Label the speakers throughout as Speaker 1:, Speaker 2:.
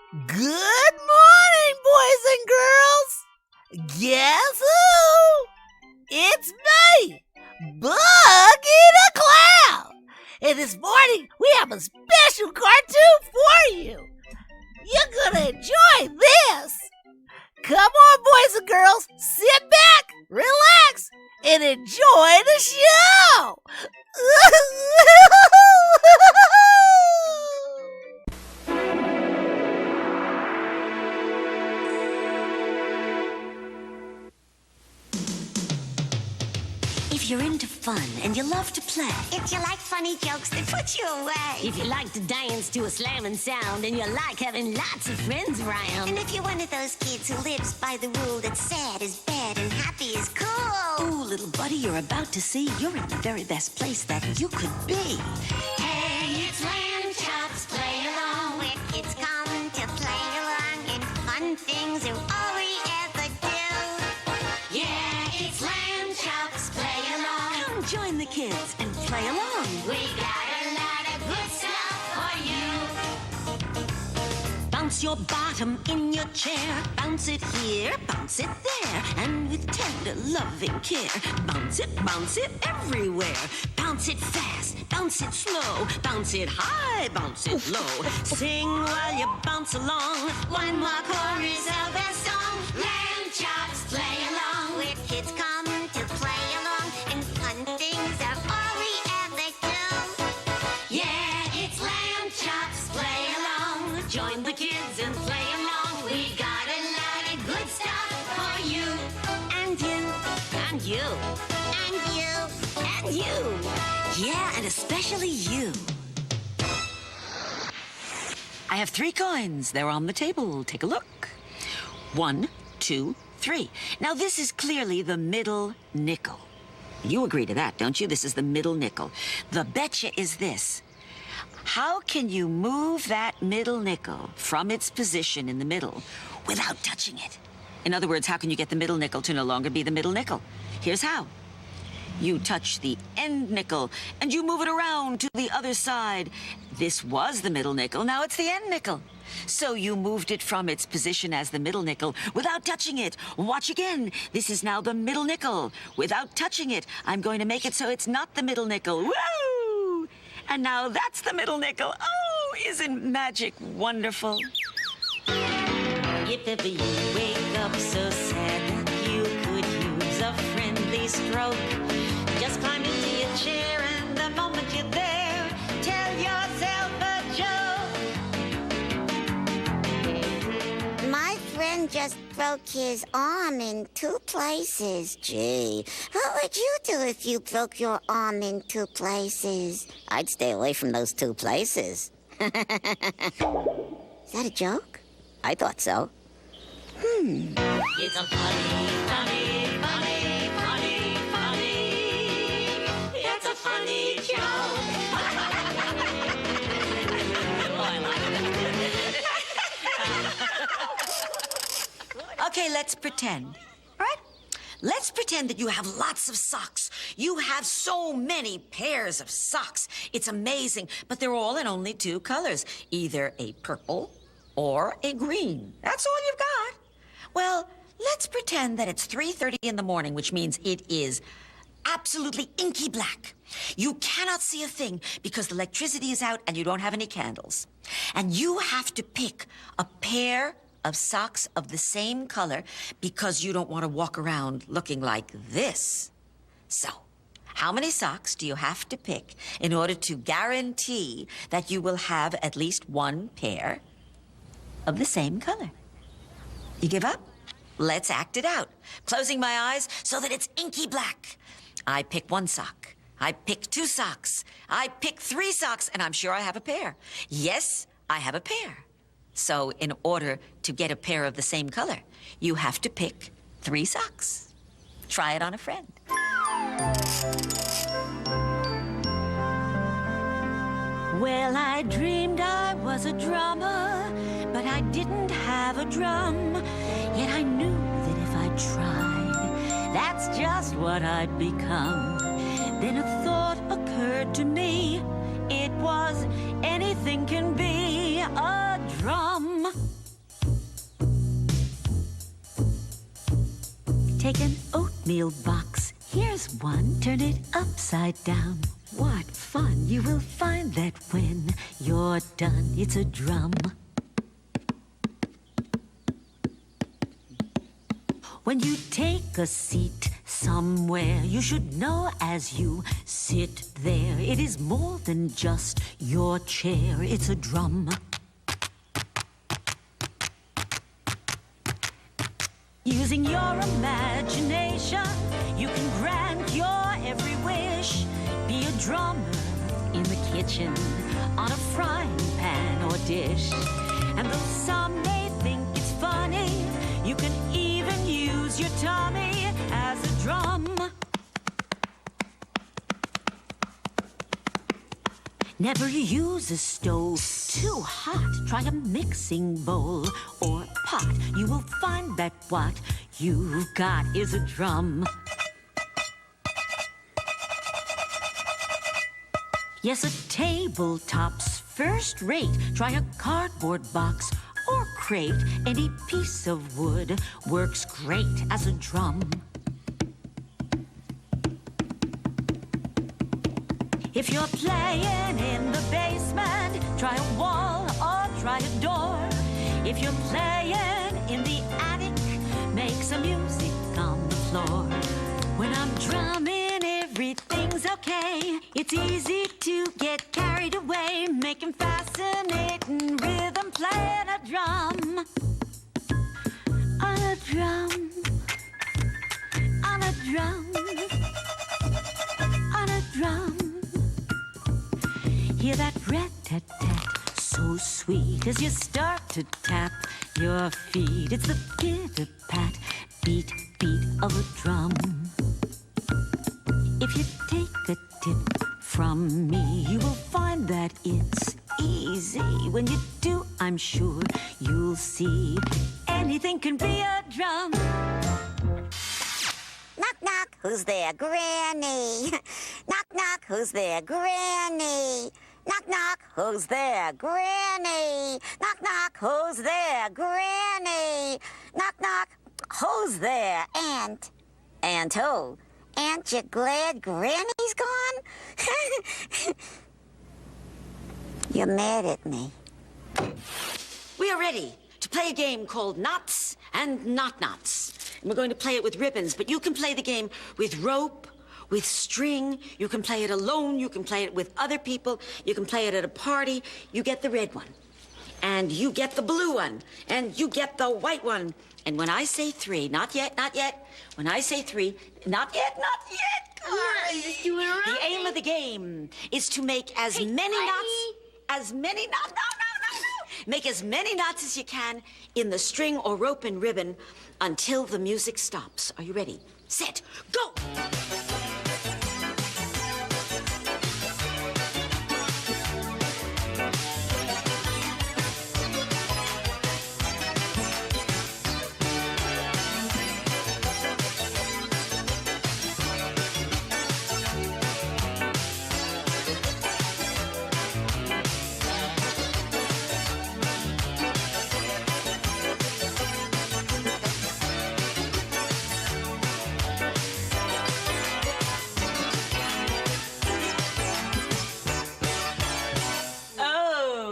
Speaker 1: Good morning, boys and girls. Guess who? It's me, Buggy the Clown. And this morning, we have a special cartoon for you. You're gonna enjoy this. Come on, boys and girls, sit back, relax, and enjoy the show.
Speaker 2: If you're into fun and you love to play,
Speaker 3: if you like funny jokes that put you away,
Speaker 2: if you like to dance to a slamming sound and you like having lots of friends around,
Speaker 3: and if you're one of those kids who lives by the rule that sad is bad and happy is cool.
Speaker 2: Ooh, little buddy, you're about to see you're in the very best place that you could be.
Speaker 3: Hey, it's Lamb Chops, play along. Where kids come to play along, and fun things are all we ever do. Yeah, it's Lamb Chops, play along.
Speaker 2: Come join the kids and play along.
Speaker 3: We got a lot of good stuff for you.
Speaker 2: Bounce your bottom in your chair. Bounce it here, bounce it there. And with tender, loving care, bounce it everywhere. Bounce it fast, bounce it slow. Bounce it high, bounce it low. Sing while you bounce along.
Speaker 3: One more chorus of a song. Lamb Chops, play along. Where kids come to play along, and fun things are all we ever do. Yeah, it's Lamb Chops, play along.
Speaker 2: Join the kids and play along.
Speaker 3: We got a lot of good stuff for you.
Speaker 2: And you, and you,
Speaker 3: And you.
Speaker 2: and you. Yeah, and especially you. I have 3 coins. They're on the table. Take a look. 1, 2, 3. Now, this is clearly the middle nickel. You agree to that, don't you? This is the middle nickel. The betcha is this. How can you move that middle nickel from its position in the middle without touching it? In other words, how can you get the middle nickel to no longer be the middle nickel? Here's how. You touch the end nickel, and you move it around to the other side. This was the middle nickel, now it's the end nickel. So you moved it from its position as the middle nickel without touching it. Watch again. This is now the middle nickel. Without touching it, I'm going to make it so it's not the middle nickel. Woo! And now that's the middle nickel. Oh, isn't magic wonderful? If ever you wake up so sad that you could use a friendly stroke, just climb into your chair, and the moment you're there, tell yourself a joke.
Speaker 3: My friend just broke his arm in 2 places. Gee, what would you do if you broke your arm in 2 places? I'd stay away from those 2 places. Is that a joke? I thought so.
Speaker 2: It's a funny, funny, funny, funny, funny. It's a funny joke. Okay, let's pretend. All right? Let's pretend that you have lots of socks. You have so many pairs of socks. It's amazing, but they're all in only 2 colors, either a purple or a green. That's all you've got. Well, let's pretend that it's 3:30 in the morning, which means it is absolutely inky black. You cannot see a thing because the electricity is out and you don't have any candles. And you have to pick a pair of socks of the same color because you don't want to walk around looking like this. So, how many socks do you have to pick in order to guarantee that you will have at least 1 pair of the same color? You give up? Let's act it out. Closing my eyes so that it's inky black. I pick 1 sock. I pick 2 socks. I pick 3 socks, and I'm sure I have a pair. Yes, I have a pair. So in order to get a pair of the same color, you have to pick 3 socks. Try it on a friend. Well, I dreamed I was a drummer, but I didn't have a drum. Yet I knew that if I tried, that's just what I'd become. Then a thought occurred to me. It was anything can be a drum. Take an oatmeal box. Here's one. Turn it upside down. What fun you will find that when you're done, it's a drum. When you take a seat somewhere, you should know as you sit there, it is more than just your chair, it's a drum. Using your imagination, you can grant your every wish. Be a drummer in the kitchen, on a frying pan or dish. And though some may think it's funny, you can even use your tummy as a drum. Never use a stove too hot. Try a mixing bowl or pot. You will find that what you've got is a drum. Yes, a tabletop's first rate. Try a cardboard box or crate. Any piece of wood works great as a drum. If you're playing in the basement, try a wall or try a door. If you're playing in the attic, make some music on the floor. When I'm drumming, everything's okay. It's easy to get carried away, making fascinating rhythm, playing a drum. On a drum, on a drum, on a drum. Hear that rat-tat-tat, so sweet as you start to tap your feet. It's the pitter-pat, beat, beat of a drum. If you take a tip from me, you will find that it's easy. When you do, I'm sure you'll see anything can be a drum.
Speaker 3: Knock, knock, who's there? Granny. Knock, knock, who's there? Granny. Knock, knock, who's there? Granny. Knock, knock, who's there? Granny. Knock, knock, who's there? Aunt. Aunt who? Aunt, you glad Granny's gone? You're mad at me.
Speaker 2: We are ready to play a game called Knots and Not Knots. And we're going to play it with ribbons, but you can play the game with rope, with string. You can play it alone. You can play it with other people. You can play it at a party. You get the red one. And you get the blue one. And you get the white one. And when I say three, not yet, not yet. When I say three, not yet, not yet. The aim of the game is to make as many knots, make as many knots as you can in the string or rope and ribbon until the music stops. Are you ready? Set, go!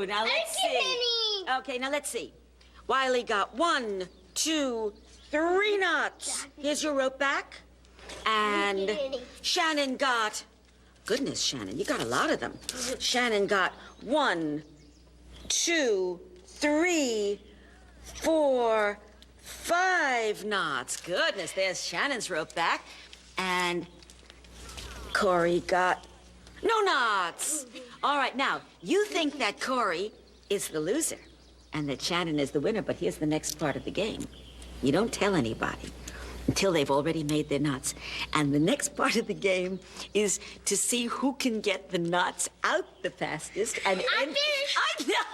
Speaker 2: Now let's see. Okay, now let's see. Wiley got 1, 2, 3 knots. Here's your rope back. And Shannon got, goodness, Shannon, you got a lot of them. Shannon got 1, 2, 3, 4, 5 knots. Goodness, there's Shannon's rope back. And Corey got no knots. All right, now, you think that Corey is the loser and that Shannon is the winner, but here's the next part of the game. You don't tell anybody until they've already made their knots. And the next part of the game is to see who can get the knots out the fastest. And
Speaker 4: I'm finished.
Speaker 2: I finished.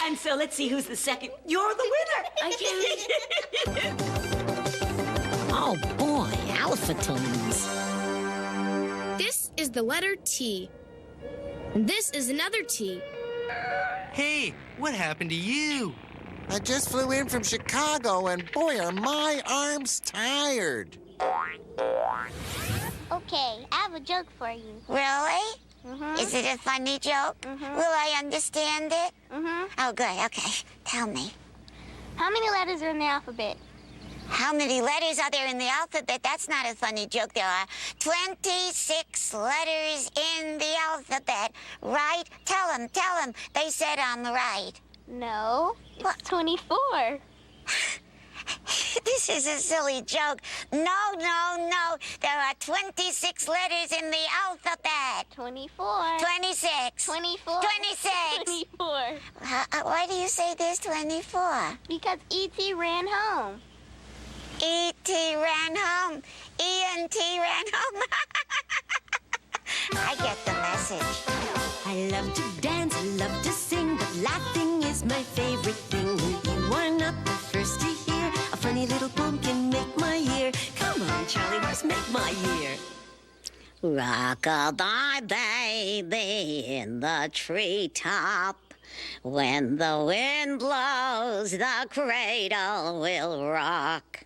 Speaker 2: And so let's see who's the second. You're the winner.
Speaker 1: Oh, boy, Alpha Twins.
Speaker 4: This is the letter T. And this is another T.
Speaker 5: Hey, what happened to you? I just flew in from Chicago, and boy, are my arms tired.
Speaker 6: Okay, I have a joke for you.
Speaker 3: Really?
Speaker 6: Mm-hmm.
Speaker 3: Is it a funny joke?
Speaker 6: Mhm.
Speaker 3: Will I understand it?
Speaker 6: Mm-hmm.
Speaker 3: Oh, good. Okay. Tell me.
Speaker 6: How many letters are in the alphabet?
Speaker 3: How many letters are there in the alphabet? That's not a funny joke. There are 26 letters in the alphabet, right? Tell them. They said I'm right.
Speaker 6: No, it's
Speaker 3: What?
Speaker 6: 24.
Speaker 3: This is a silly joke. No. There are 26 letters in the alphabet.
Speaker 6: 24.
Speaker 3: 26.
Speaker 6: 24.
Speaker 3: 26.
Speaker 6: 24.
Speaker 3: Why do you say there's 24?
Speaker 6: Because E.T. ran home.
Speaker 3: E.T. ran home. E.N.T. ran home. I get the message.
Speaker 2: I love to dance, I love to sing, but laughing is my favorite thing. You are not the first to hear a funny little poem can make my year. Come on, Charlie, let's make my year.
Speaker 3: Rock-a-bye, baby, in the treetop. When the wind blows, the cradle will rock.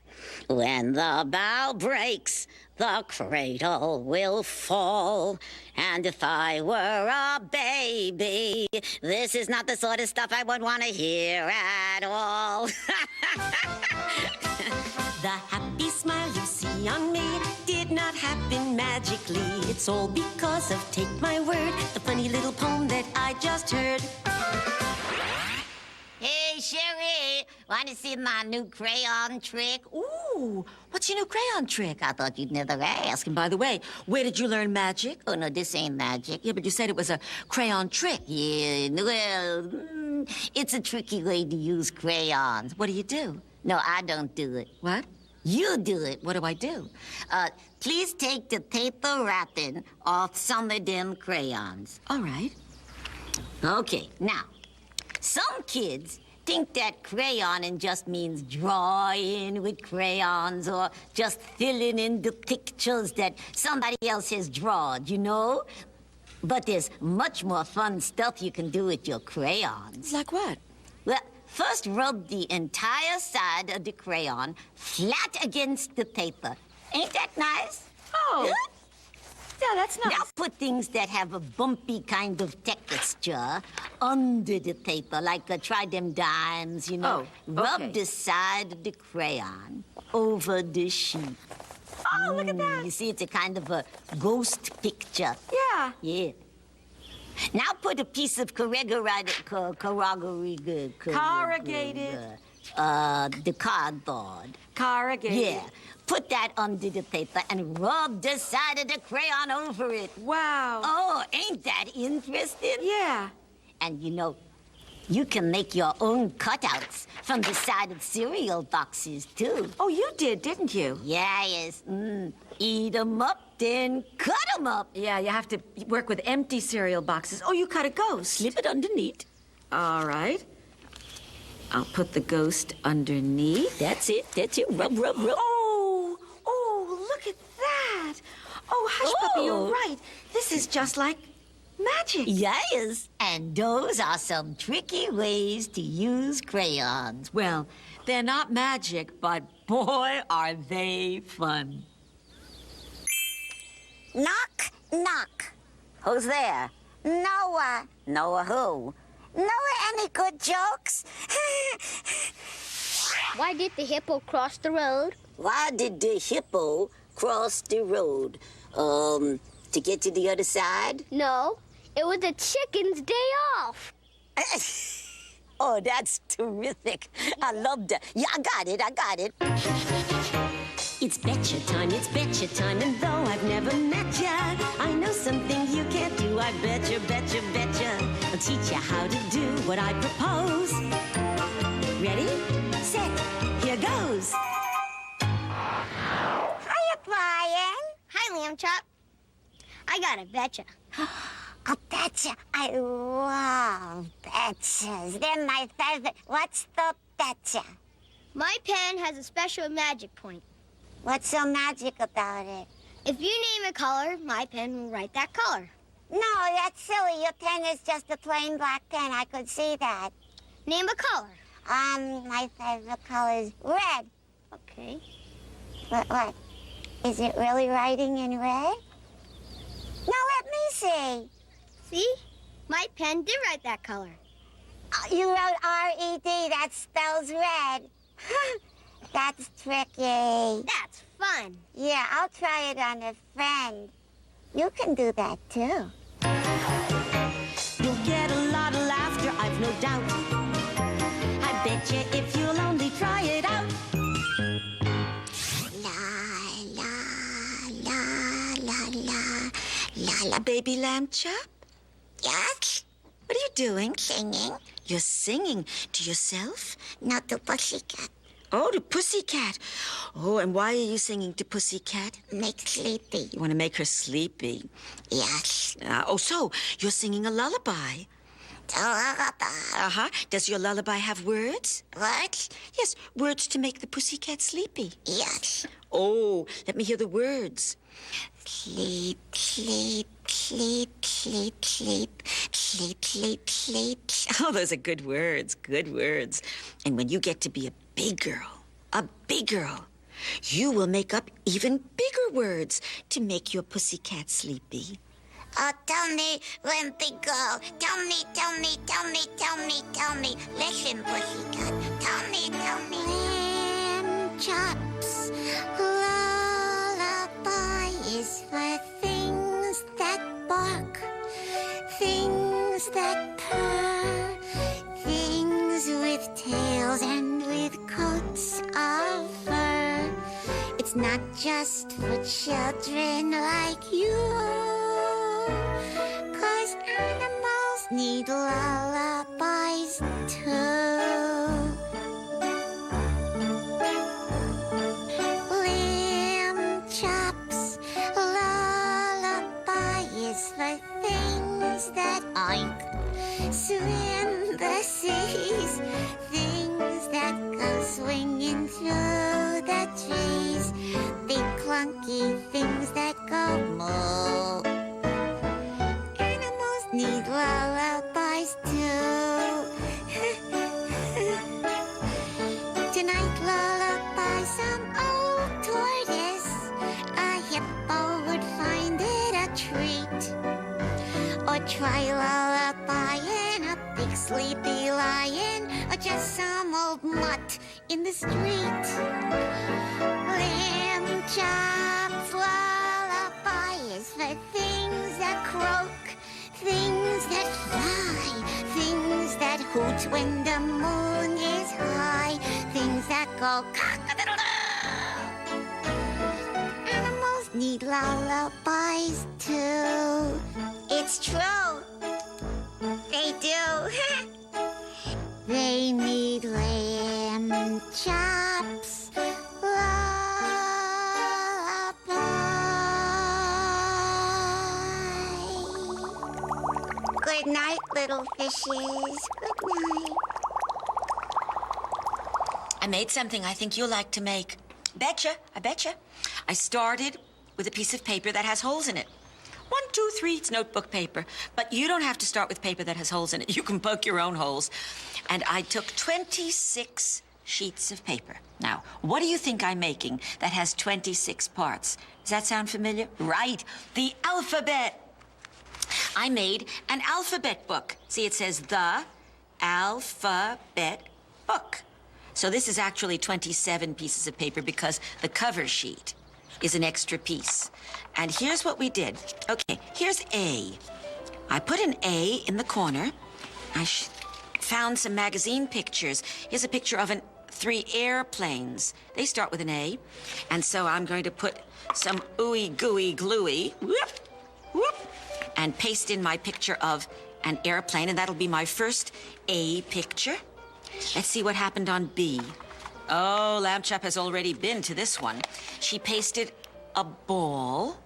Speaker 3: When the bough breaks, the cradle will fall. And if I were a baby, this is not the sort of stuff I would want to hear at all.
Speaker 2: The happy smile you see on me did not happen magically. It's all because of Take My Word, the funny little poem that I just heard.
Speaker 3: Hey, Shari, want to see my new crayon trick?
Speaker 2: Ooh, what's your new crayon trick?
Speaker 3: I thought you'd never ask.
Speaker 2: And by the way, where did you learn magic?
Speaker 3: Oh, no, this ain't magic.
Speaker 2: Yeah, but you said it was a crayon trick.
Speaker 3: Yeah, well, it's a tricky way to use crayons.
Speaker 2: What do you do?
Speaker 3: No, I don't do it.
Speaker 2: What?
Speaker 3: You do it.
Speaker 2: What do I do?
Speaker 3: Please take the paper wrapping off some of them crayons.
Speaker 2: All right.
Speaker 3: Okay, now, some kids think that crayoning just means drawing with crayons or just filling in the pictures that somebody else has drawn, you know? But there's much more fun stuff you can do with your crayons.
Speaker 2: Like what?
Speaker 3: Well, first rub the entire side of the crayon flat against the paper. Ain't that nice?
Speaker 2: Oh.
Speaker 3: Huh?
Speaker 2: Yeah, that's nice.
Speaker 3: Now put things that have a bumpy kind of texture under the paper, like try them dimes, you know.
Speaker 2: Oh,
Speaker 3: Rub
Speaker 2: okay.
Speaker 3: the side of the crayon over the sheet.
Speaker 2: Oh, look at that.
Speaker 3: You see, it's a kind of a ghost picture.
Speaker 2: Yeah.
Speaker 3: Yeah. Now put a piece of corrugated, the cardboard.
Speaker 2: Corrugated.
Speaker 3: Yeah. Put that under the paper and rub the side of the crayon over it.
Speaker 2: Wow.
Speaker 3: Oh, ain't that interesting?
Speaker 2: Yeah.
Speaker 3: And you know, you can make your own cutouts from the side of cereal boxes, too.
Speaker 2: Oh, you did, didn't you?
Speaker 3: Yes. Eat 'em up, then cut 'em up.
Speaker 2: Yeah, you have to work with empty cereal boxes. Oh, you cut a ghost.
Speaker 3: Slip it underneath.
Speaker 2: All right. I'll put the ghost underneath.
Speaker 3: That's it. Rub.
Speaker 2: Oh, look at that. Oh, Hush Puppy, you're right. This is just like magic.
Speaker 3: Yes. And those are some tricky ways to use crayons.
Speaker 2: Well, they're not magic, but boy, are they fun.
Speaker 3: Knock, knock. Who's there? Noah. Noah who? Noah, any good jokes?
Speaker 6: Why did the hippo cross the road?
Speaker 3: Why did the hippo cross the road? To get to the other side?
Speaker 6: No, it was the chicken's day off.
Speaker 3: Oh, that's terrific. I love that. Yeah, I got it.
Speaker 2: It's betcha time, and though I've never met ya, I know something you can't do. I betcha. I'll teach you how to do what I propose. Ready, set, here goes.
Speaker 3: Hiya, Brian.
Speaker 6: Hi, Lamb Chop. I got a betcha.
Speaker 3: A betcha. I love betchas. They're my favorite. What's the betcha?
Speaker 6: My pen has a special magic point.
Speaker 3: What's so magic about it?
Speaker 6: If you name a color, my pen will write that color.
Speaker 3: No, that's silly. Your pen is just a plain black pen. I could see that.
Speaker 6: Name a color.
Speaker 3: My favorite color is red.
Speaker 6: Okay.
Speaker 3: What? Is it really writing in red? No, let me see.
Speaker 6: See? My pen did write that color.
Speaker 3: You wrote R-E-D. That spells red. That's tricky.
Speaker 6: That's fun.
Speaker 3: Yeah, I'll try it on a friend. You can do that, too.
Speaker 2: You'll get a lot of laughter, I've no doubt. I bet you if you'll only try it out.
Speaker 3: La, la, la, la, la, la, la.
Speaker 2: Baby lamb chop,
Speaker 3: Yes?
Speaker 2: what are you doing?
Speaker 3: Singing?
Speaker 2: You're singing to yourself?
Speaker 3: Not to Pussycat.
Speaker 2: Oh, to Pussycat. Oh, and why are you singing to Pussycat?
Speaker 3: Make sleepy.
Speaker 2: You want to make her sleepy.
Speaker 3: Yes.
Speaker 2: So you're singing a lullaby.
Speaker 3: Lullaby.
Speaker 2: Uh-huh. Does your lullaby have words?
Speaker 3: What?
Speaker 2: Yes, words to make the pussycat sleepy.
Speaker 3: Yes.
Speaker 2: Oh, let me hear the words.
Speaker 3: Sleep, sleep, sleep, sleep, sleep, sleep, sleep, sleep.
Speaker 2: Oh, those are good words, good words. And when you get to be a big girl, you will make up even bigger words to make your pussycat sleepy.
Speaker 3: Oh, tell me when big girl. Tell me, tell me, tell me, tell me, tell me. Listen, Pussycat. Tell me, tell me. Lamb chops. Lullaby is for things that bark, things that purr, things with tails and with coats of fur. It's not just for children like you. 'Cause animals need lullabies too. Lamb chops, lullaby is for things that oink, swim the seas, things that go swinging through the trees, big clunky things that go moo. Need lullabies too. Tonight lullaby some old tortoise. A hippo would find it a treat. Or try lullabying a big sleepy lion. Or just some old mutt in the street. Lamb chops lullaby is for things that croak, things that fly, things that hoot when the moon is high, things that go cock-a-doodle-doo. Animals need lullabies too. It's true. They do. They need lamb chops. Good night, little fishes. Good night.
Speaker 2: I made something I think you'll like to make. I betcha. I started with a piece of paper that has holes in it. 1, 2, 3, it's notebook paper. But you don't have to start with paper that has holes in it. You can poke your own holes. And I took 26 sheets of paper. Now, what do you think I'm making that has 26 parts? Does that sound familiar? Right, the alphabet. I made an alphabet book. See, it says the alphabet book. So this is actually 27 pieces of paper because the cover sheet is an extra piece. And here's what we did. Okay, here's A. I put an A in the corner. I found some magazine pictures. Here's a picture of 3 airplanes. They start with an A. And so I'm going to put some ooey gooey gluey, whoop, whoop, and paste in my picture of an airplane, and that'll be my first A picture. Let's see what happened on B. Oh, Lamb Chop has already been to this one. She pasted a ball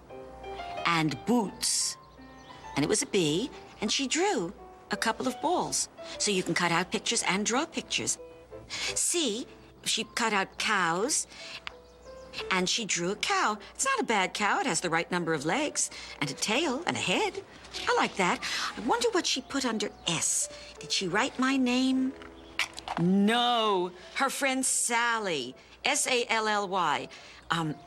Speaker 2: and boots, and it was a B, and she drew a couple of balls. So you can cut out pictures and draw pictures. C, she cut out cows, and she drew a cow. It's not a bad cow. It has the right number of legs and a tail and a head. I like that. I wonder what she put under S. Did she write my name? No, her friend Sally, Sally,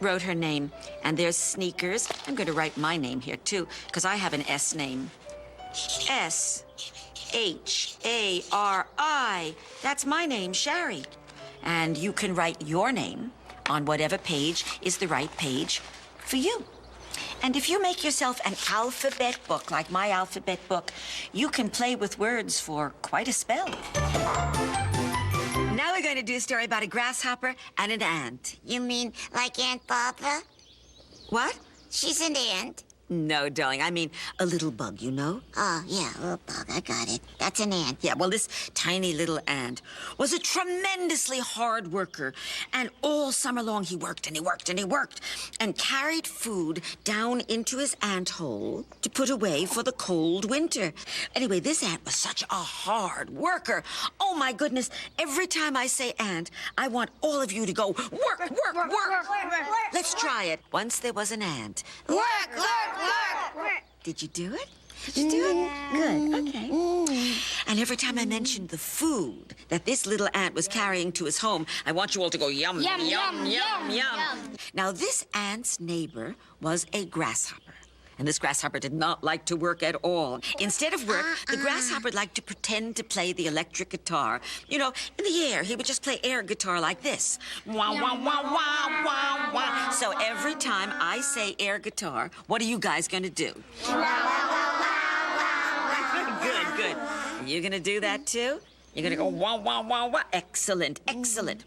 Speaker 2: wrote her name. And there's Sneakers. I'm going to write my name here, too, because I have an S name. S-H-A-R-I. That's my name, Shari. And you can write your name on whatever page is the right page for you. And if you make yourself an alphabet book, like my alphabet book, you can play with words for quite a spell. Now we're going to do a story about a grasshopper and an ant.
Speaker 3: You mean like Aunt Barbara?
Speaker 2: What?
Speaker 3: She's an ant.
Speaker 2: No, darling, I mean a little bug, you know?
Speaker 3: Oh, yeah, little bug. I got it. That's an ant.
Speaker 2: Yeah, well, this tiny little ant was a tremendously hard worker. And all summer long, he worked and he worked and he worked and carried food down into his ant hole to put away for the cold winter. Anyway, this ant was such a hard worker. Oh, my goodness. Every time I say ant, I want all of you to go, work, work, work. Let's try it. Once there was an ant.
Speaker 3: Work, work.
Speaker 2: Did you do it? Did you do it? Good, okay. And every time I mentioned the food that this little ant was carrying to his home, I want you all to go yum, yum, yum, yum, yum. Now, this ant's neighbor was a grasshopper. And this grasshopper did not like to work at all. Instead of work, the grasshopper liked to pretend to play the electric guitar. You know, in the air, he would just play air guitar like this. Wah, wah, wah, wah, wah, wah. So every time I say air guitar, what are you guys going to do? Good, good. Are you going to do that too? You're going to go wah, wah, wah, wah. Excellent, excellent.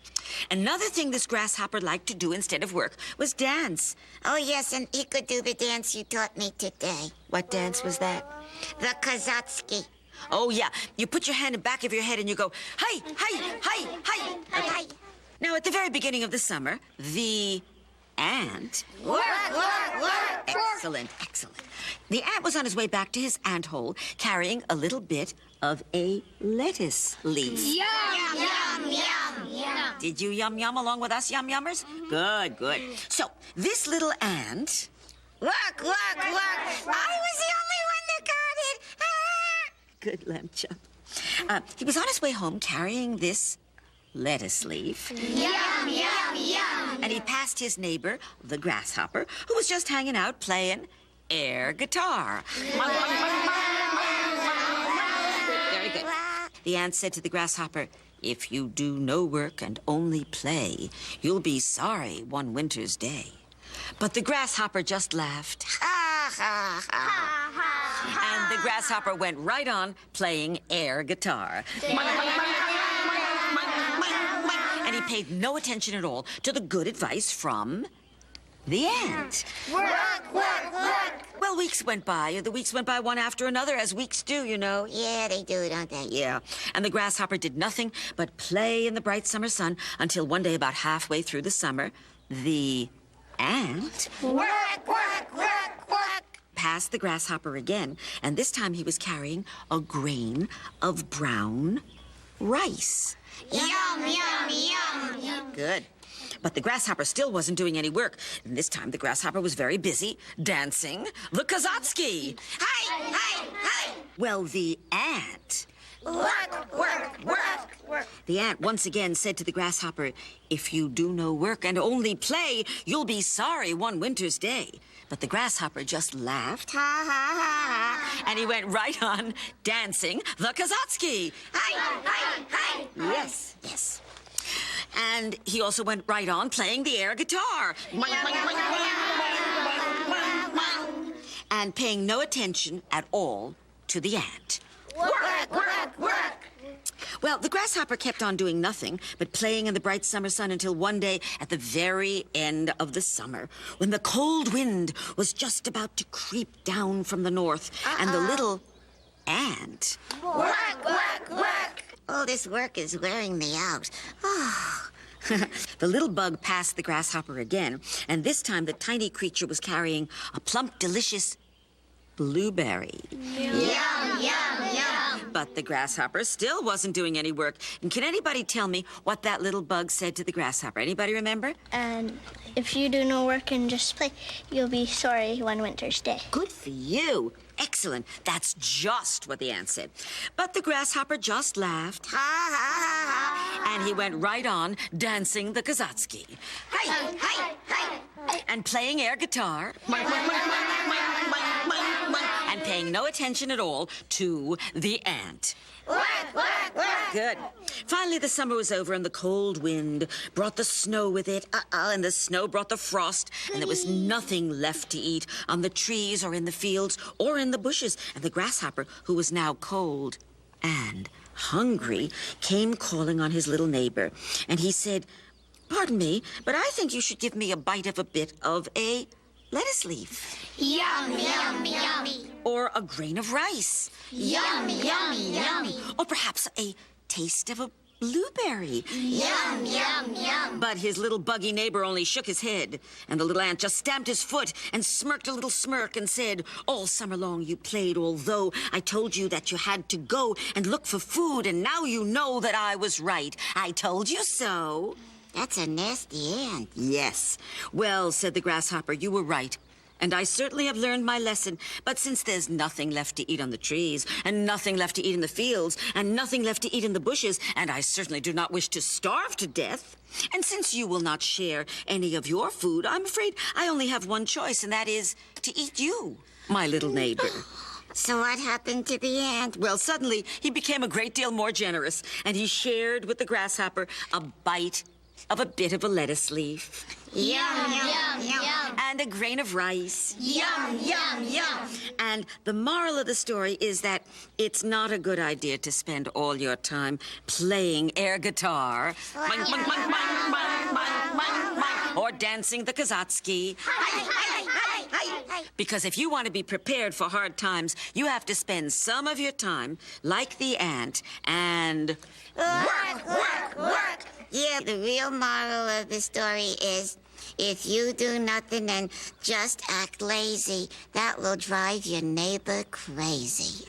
Speaker 2: Another thing this grasshopper liked to do instead of work was dance.
Speaker 3: Oh, yes, and he could do the dance you taught me today.
Speaker 2: What dance was that?
Speaker 3: The Kazatsky.
Speaker 2: Oh, yeah. You put your hand in the back of your head and you go, hi, hi, hi, hi.
Speaker 3: Hi.
Speaker 2: Now, at the very beginning of the summer, the ant...
Speaker 3: Work, work, work.
Speaker 2: Excellent, excellent. The ant was on his way back to his ant hole carrying a little bit of a lettuce leaf.
Speaker 6: Yum, yum, yum, yum.
Speaker 2: Did you yum yum along with us yum yummers? Good, good. So, this little ant...
Speaker 3: Work, work, work. I was the only one that got it.
Speaker 2: Good lamb chop. He was on his way home carrying this lettuce leaf.
Speaker 6: Yum, yum, yum.
Speaker 2: And he passed his neighbor, the grasshopper, who was just hanging out playing air guitar. Very good. The ant said to the grasshopper, if you do no work and only play, you'll be sorry one winter's day. But the grasshopper just laughed. And the grasshopper went right on playing air guitar. And he paid no attention at all to the good advice from the ant.
Speaker 3: Work, work, work.
Speaker 2: Well, weeks went by. The weeks went by one after another, as weeks do, you know.
Speaker 3: Yeah, they do, don't they?
Speaker 2: Yeah. And the grasshopper did nothing but play in the bright summer sun until one day, about halfway through the summer, the ant
Speaker 3: Work, work, work, work.
Speaker 2: passed the grasshopper again, and this time he was carrying a grain of brown rice.
Speaker 3: Yum, yum, yum.
Speaker 2: Good. But the grasshopper still wasn't doing any work. And this time the grasshopper was very busy dancing the Kazatsky.
Speaker 3: Hi, hi, hi.
Speaker 2: Well, the ant...
Speaker 3: Work, work, work, work.
Speaker 2: The ant once again said to the grasshopper, if you do no work and only play, you'll be sorry one winter's day. But the grasshopper just laughed,
Speaker 3: Ha, ha, ha, ha.
Speaker 2: and he went right on dancing the Kazatsky.
Speaker 3: Hi, hi, hi.
Speaker 2: Yes, yes. And he also went right on playing the air guitar. And paying no attention at all to the ant.
Speaker 3: Work, work, work.
Speaker 2: Well, the grasshopper kept on doing nothing but playing in the bright summer sun until one day at the very end of the summer, when the cold wind was just about to creep down from the north, and the little ant...
Speaker 3: Work, work, work. All this work is wearing me out. Oh.
Speaker 2: The little bug passed the grasshopper again, and this time the tiny creature was carrying a plump, delicious blueberry.
Speaker 3: Yum, yum, yum.
Speaker 2: But the grasshopper still wasn't doing any work. And can anybody tell me what that little bug said to the grasshopper? Anybody remember?
Speaker 7: And if you do no work and just play, you'll be sorry one winter's day.
Speaker 2: Good for you. Excellent. That's just what the ant said. But the grasshopper just laughed.
Speaker 3: Ha, ha, ha, ha.
Speaker 2: And he went right on dancing the Kazatsky. Hey, hey, hey. And playing air guitar. And paying no attention at all to the ant. Good. Finally, the summer was over, and the cold wind brought the snow with it. And the snow brought the frost, and there was nothing left to eat on the trees or in the fields or in the bushes. And the grasshopper, who was now cold and hungry, came calling on his little neighbor. And he said, "Pardon me, but I think you should give me a bite of a bit of a lettuce leaf.
Speaker 6: Yum, yum, yummy.
Speaker 2: Or a grain of rice.
Speaker 6: Yum, yummy, yummy.
Speaker 2: Or perhaps a taste of a blueberry."
Speaker 6: Yum, yum, yum.
Speaker 2: But his little buggy neighbor only shook his head, and the little ant just stamped his foot and smirked a little smirk and said, "All summer long you played, although I told you that you had to go and look for food, and now you know that I was right. I told you so."
Speaker 3: That's a nasty ant.
Speaker 2: "Yes. Well," said the grasshopper, "you were right. And I certainly have learned my lesson. But since there's nothing left to eat on the trees, and nothing left to eat in the fields, and nothing left to eat in the bushes, and I certainly do not wish to starve to death, and since you will not share any of your food, I'm afraid I only have one choice, and that is to eat you, my little neighbor."
Speaker 3: So what happened to the ant?
Speaker 2: Well, suddenly he became a great deal more generous, and he shared with the grasshopper a bite of a bit of a lettuce leaf.
Speaker 3: Yum, yum, yum.
Speaker 2: And a grain of rice.
Speaker 6: Yum, yum, yum.
Speaker 2: And the moral of the story is that it's not a good idea to spend all your time playing air guitar, or dancing the Kazatsky. Because if you want to be prepared for hard times, you have to spend some of your time, like the ant, and
Speaker 3: Work. Yeah, the real moral of the story is, if you do nothing and just act lazy, that will drive your neighbor crazy.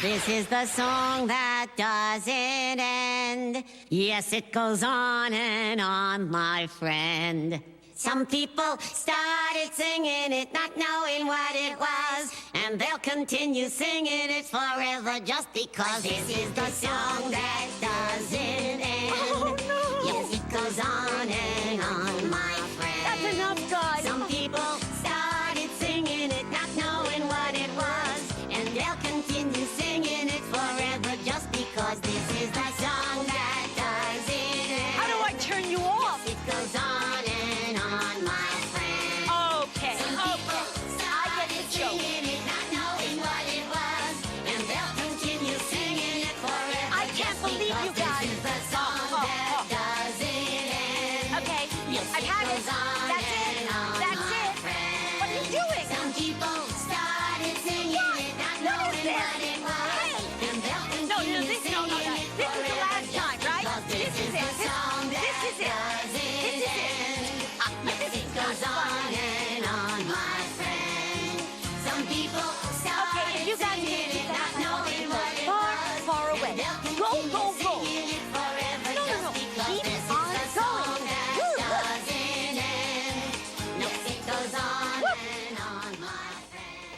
Speaker 8: This is the song that doesn't end. Yes, it goes on and on, my friend. Some people started singing it, not knowing what it was, and they'll continue singing it forever just because this is the song that doesn't end.
Speaker 2: Oh, no.
Speaker 8: Yes, it goes on and on, my friend.
Speaker 2: That's enough, guys.
Speaker 8: Some people started singing it, not knowing what it was, and they'll continue singing it forever just because this is the song that doesn't end.
Speaker 2: How do I turn you off?
Speaker 8: It goes on and on, my friend.
Speaker 2: Okay,
Speaker 8: I get the joke. Singing it, not knowing what it was, and they'll continue singing it forever.
Speaker 2: I can't believe you guys.
Speaker 8: This is the song that doesn't end.
Speaker 2: Okay,
Speaker 8: Yes,
Speaker 2: I've
Speaker 8: it
Speaker 2: had it.
Speaker 8: goes on
Speaker 2: That's it.
Speaker 8: and on,
Speaker 2: That's
Speaker 8: my
Speaker 2: it.
Speaker 8: friend.
Speaker 2: What are you doing?
Speaker 8: Some people started singing it, not knowing what it was, and they'll continue singing it
Speaker 2: This is the last time, right?
Speaker 8: because
Speaker 2: This is
Speaker 8: the
Speaker 2: it.
Speaker 8: song
Speaker 2: This
Speaker 8: that
Speaker 2: is it.
Speaker 8: doesn't end. Yes, it goes on and on, my friend. Some people started
Speaker 2: you guys
Speaker 8: singing
Speaker 2: need
Speaker 8: it,
Speaker 2: to
Speaker 8: not knowing what it
Speaker 2: far,
Speaker 8: was,
Speaker 2: far away.
Speaker 8: and they'll
Speaker 2: Go,
Speaker 8: continue
Speaker 2: go, go.
Speaker 8: singing it forever
Speaker 2: No.
Speaker 8: just because
Speaker 2: Keep
Speaker 8: this is
Speaker 2: on
Speaker 8: the
Speaker 2: going.
Speaker 8: song that
Speaker 2: Woo.
Speaker 8: doesn't end. Yes, it goes on and on, my friend.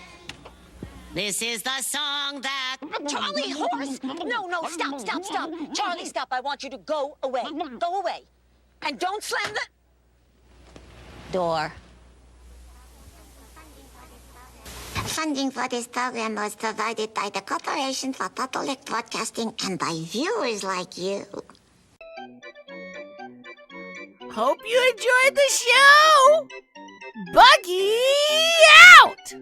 Speaker 8: This is the song that...
Speaker 2: Charlie, horse! No, stop. Charlie, stop. I want you to go away. Go away. And don't slam the door.
Speaker 3: Funding for this program was provided by the Corporation for Public Broadcasting and by viewers like you.
Speaker 1: Hope you enjoyed the show! Buggy out!